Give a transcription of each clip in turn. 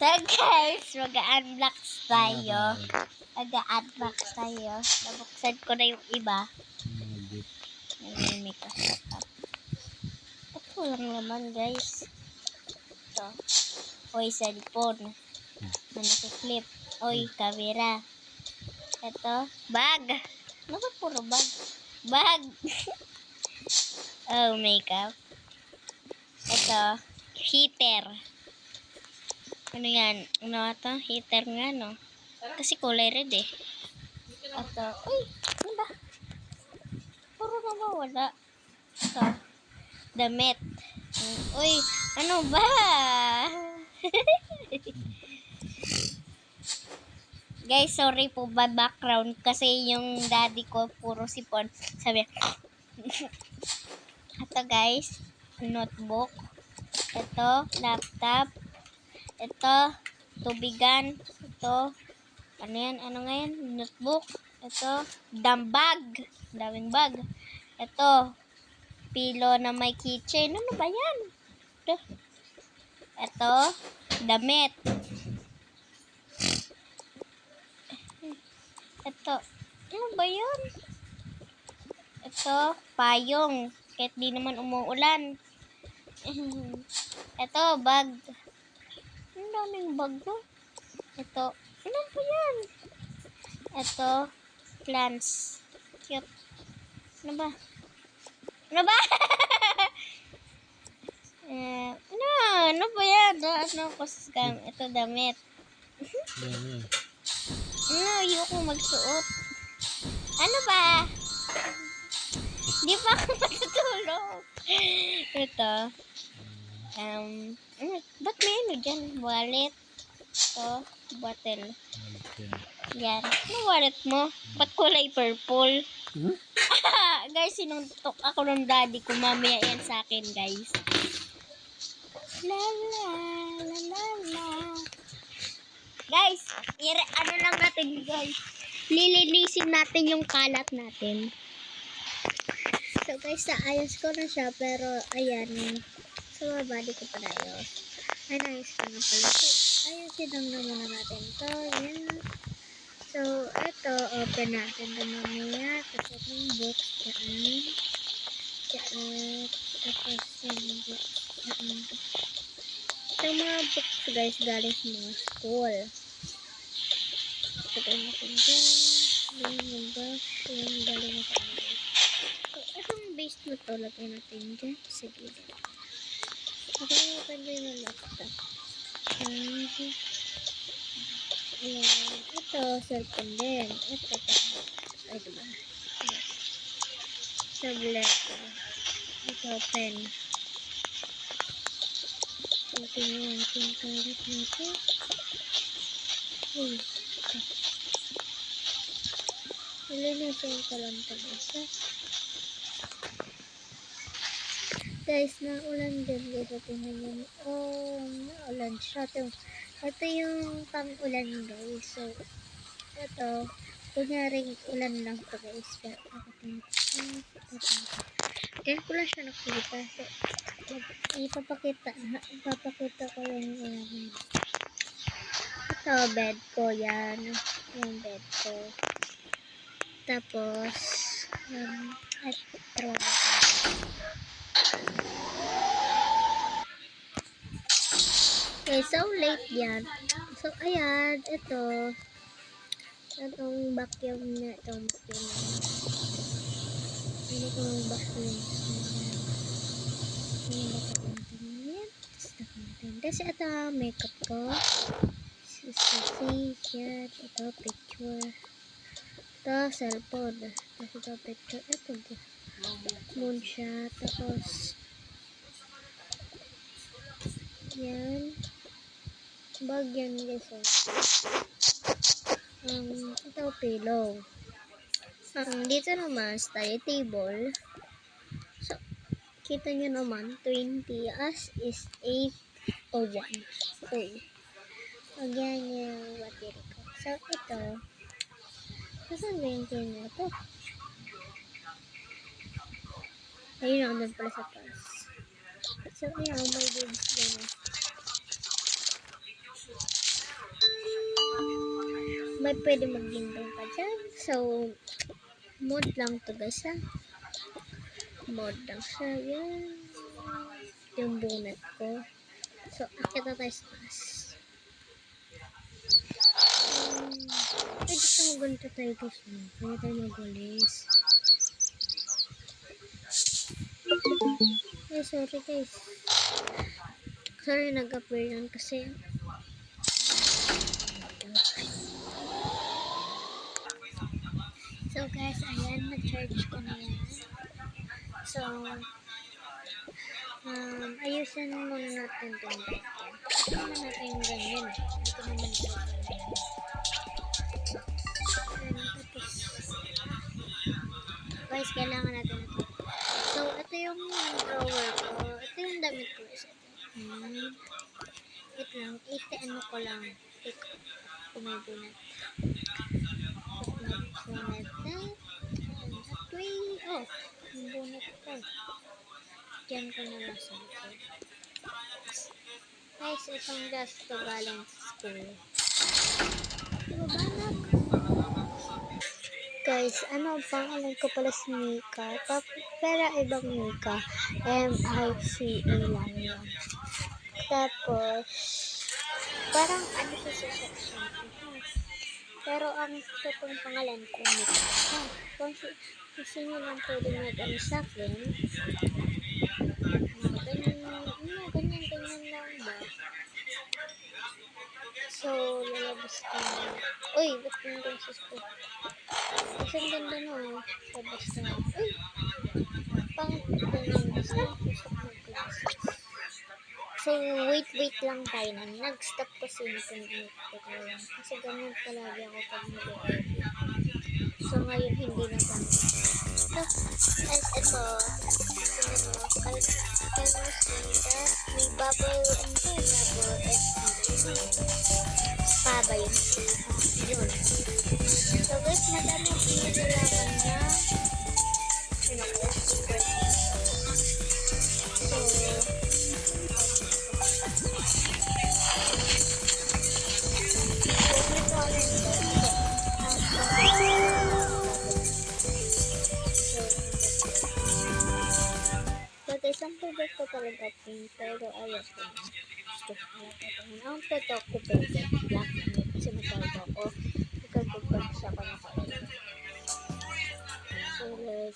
So guys, mag-unbox tayo. Mag-unbox tayo. Nabuksan ko na yung iba. May kasap. Ito lang naman guys. Ito. Oy, cellphone. Flip. Oy, camera. Ito, bag. Ano ba puro bag? Bag. Oh, makeup. Ito, heater. Ano yan? Ano ito? Heater nga, no? Kasi kulay red eh. Ito, uy, ano ba? Puro na ba wala? Ito, damit. Uy, ano ba? Guys, sorry po ba background kasi yung daddy ko puro sipon. Sabi, ito guys, notebook. Ito, laptop. Ito, tubigan. Ito, ano yan? Ano nga yan? Notebook. Ito, bag. Daming bag. Ito, pilo na may keychain. Ano ba yan? Ito, damit. Ito, ano ba yan? Ito, payong. Kahit di naman umuulan. Ito, bag. Ang daming bag na. Ito, ano ba yan? Ito, plants. Cute. Ano ba? Ano ba? Ano ba yan? Ano ko scam? Ito, damit. Ayoko magsuot. Ano ba? Di pa ako matutulog. Ito. Ba't may ano dyan? Wallet. Ito, bottle. Yan. Ano wallet mo? Ba't kulay purple? Guys, sinuntok ako ng daddy ko. Mamaya yan sa akin, guys. La la la la la. Guys, ano lang natin, guys. Lilinisin natin yung kalat natin. So, guys, naayos ko na siya. Pero, ayan. So, mabali ko pa na yun. Ayos ko na pala. So, ayusin lang na muna natin to. Yan. So, ito, open natin ito mamaya. Tapos, itong box dyan. Tapos, yung box dyan. Ito mga books, guys, galing sa mga school. Ito natin dyan. Yung brush. Yung galing na kami. So, itong base na to, lagay natin dyan. Sige. Okay, open din yung laptop. Ayan. Ito, cellphone din. Ito pa. Ay, diba? Tablet. Ito, pen. So, tingnan natin yung kalat natin. Uy. Nilinisin ko lang ito isa. Guys, naulan din. Guys, tingnan nyo. Oh, naulan siya. Ito yung pang-ulan, guys. So, ito. Kunyaring ulan lang to, guys. Pero, kaya ko lang siya nakita. So, ipapakita ko yung ulan. Ito, bed ko. Yan. Yung bed ko. Tapos, ito. Okay, so late yan. So, ayan, ito. Itong vacuum na. Itong vacuum na. Itong vacuum. Kasi ito, makeup ko. Yan. Ito, picture. Ito, cellphone. Tapos ito, picture. Ito, moonshot. Tapos, yan. Bag yan, guys. Ito, pillow. Dito naman, study table. So, kita nyo naman, 20 as is 801. Okay. Again, yung battery ko. So, ito. Saan ba yung kanya ito? Ayun naman pala sa taas. So, ayan, may bibs dyan. may pwede maglindong pa dyan. So, mod lang to guys ha. Mod lang siya. Yan. Yung bonnet ko. So, akit na tayo sa taas. Pwede sa ganito tayo guys. Pwede tayo magulis. Ay, sorry guys. Sorry, nag-appear yan kasi so guys, ayan, na-charge ko na yan. So, ayusin muna natin itong light. Ito naman natin yung ganyan. Ito naman ito. Tapos, guys, kailangan natin ito. So, ito yung drawer ko. Ito yung damit ko. Ito lang. Ano ko lang. Ito. Kumibunat. Bunat na. Oh, bunat ko. Diyan ko na nasa likod. Guys, itong gas to galing sa school. Diba banak? Guys, pangalan ko pala si Mika. Pero ibang Mika. M-I-C-A lang yun. Tapos, parang siya sa section. Pero ang totoong pangalan ko Mika. Kung sino lang pwede mag-ano sa akin, ganyan lang ba? So, lalabas ko na. Uy, ba't nandun sa school? Kasi ang ganda no, labas na. Uy, ganyan, basta pusok mag-glasses. So, wait lang tayo na. Nag-stop kasi natin ko lang. Kasi ganyan palagi ako pag nag-edit. So, ngayon hindi na ganyan. So, as ito, may bubble, spa ba yun? Yun. So guys, madami ang pinagalaman na isang favorite ko talaga pink, pero ayaw ko na. Gusto ko talaga ito. Ang peto ko favorite, black and white. Kasi nagkakaroon ako. Nagkakaroon sa ako nakalala. So, like,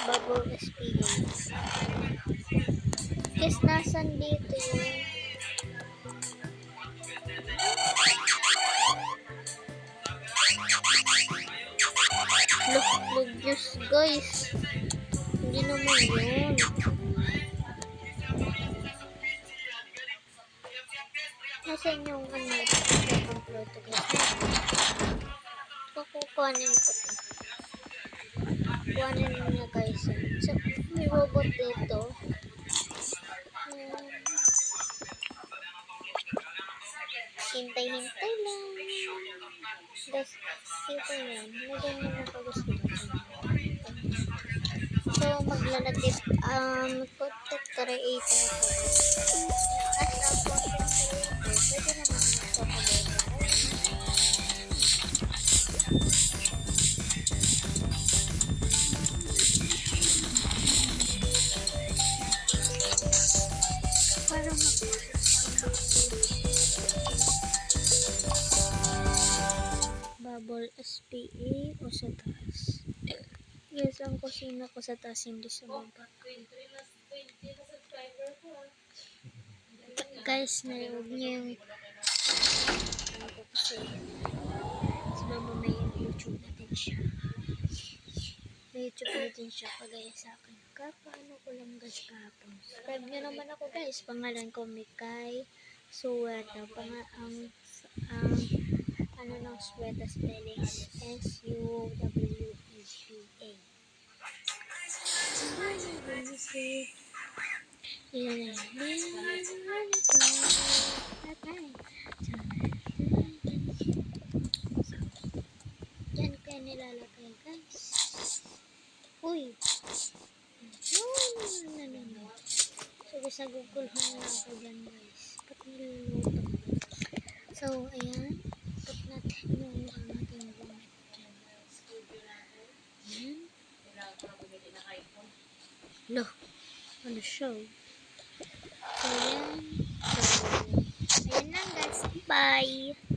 Bubble SPA. Guys, nasan dito yung look, juice guys. Hindi naman yun. Nasaan yung kompleto guys? Kukuhanin ko ito. Kuhanin niya guys. So, may robot dito. Hintay-hintay lang. Guys, ito yan. Lagyan mo na gusto ko. So, maglalagay, content creator ko. As a content creator, pwede naman magpapagod. Para Bubble SPA o sa taas. Yes, ang kusina ko sa taas, hindi sa baba. Guys, narinig niyo yung kasi sa baba may YouTube natin siya. May YouTube natin siya pagaya sa akin. Paano ko lang guys kahapon. Subscribe nyo naman ako guys. Pangalan ko Mikay Suweta. Ang ng Suweta spellings S-U-W-E-T-A. Yan kaya nilalagay guys. Uy. No. So So, guys, nagugulhan na ako dyan, guys. Ba't niluluto? So, ayan. Put natin yung ating bonnet dyan. Ayan. No. Ano siya? So, ayan. So, ayan lang, guys. Bye!